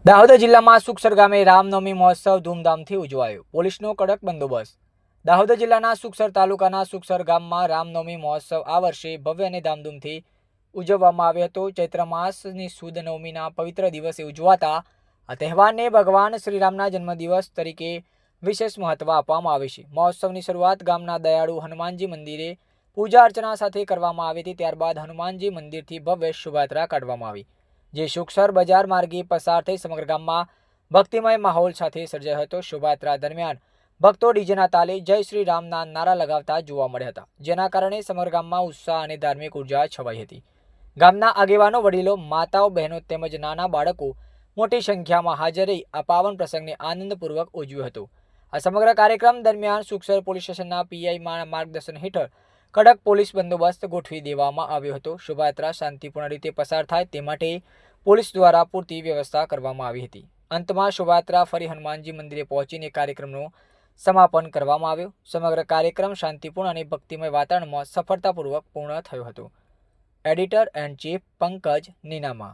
દાહોદ જિલ્લામાં સુખસર ગામે રામનવમી મહોત્સવ ધૂમધામથી ઉજવાયો. પોલીસનો કડક બંદોબસ્ત. દાહોદ જિલ્લાના સુખસર તાલુકાના સુખસર ગામમાં રામનવમી મહોત્સવ આ વર્ષે ભવ્ય અને ધામધૂમથી ઉજવવામાં આવ્યો હતો. ચૈત્ર માસની સુદ નવમીના પવિત્ર દિવસે ઉજવાતા આ તહેવારને ભગવાન શ્રીરામના જન્મદિવસ તરીકે વિશેષ મહત્વ આપવામાં આવે છે. મહોત્સવની શરૂઆત ગામના દયાળુ હનુમાનજી મંદિરે પૂજા અર્ચના સાથે કરવામાં આવી હતી. ત્યારબાદ હનુમાનજી મંદિરથી ભવ્ય શોભાયાત્રા કાઢવામાં આવી, જે સુખસર બજાર માર્ગે પસાર થઈ સમગ્ર ગામમાં ભક્તિમય માહોલ સાથે સર્જાયો હતો. શોભાયાત્રા દરમિયાન ભક્તો ડીજેના તાલે જય શ્રી રામના નારા લગાવતા જોવા મળ્યા હતા, જેના કારણે સમગ્ર ગામમાં ઉત્સાહ અને ધાર્મિક ઉર્જા છવાઈ હતી. ગામના આગેવાનો, વડીલો, માતાઓ, બહેનો તેમજ નાના બાળકો મોટી સંખ્યામાં હાજર રહી આ પાવન પ્રસંગને આનંદપૂર્વક ઉજવ્યો હતો. આ સમગ્ર કાર્યક્રમ દરમિયાન સુખસર પોલીસ સ્ટેશનના પીઆઈ માર્ગદર્શન હેઠળ કડક પોલીસ બંદોબસ્ત ગોઠવી દેવામાં આવ્યો હતો. શોભાયાત્રા શાંતિપૂર્ણ રીતે પસાર થાય તે માટે પોલીસ દ્વારા પૂરતી વ્યવસ્થા કરવામાં આવી હતી. અંતમાં શોભાયાત્રા ફરી હનુમાનજી મંદિરે પહોંચીને કાર્યક્રમનું સમાપન કરવામાં આવ્યું. સમગ્ર કાર્યક્રમ શાંતિપૂર્ણ અને ભક્તિમય વાતાવરણમાં સફળતાપૂર્વક પૂર્ણ થયો હતો. Editor and chief Pankaj Ninama.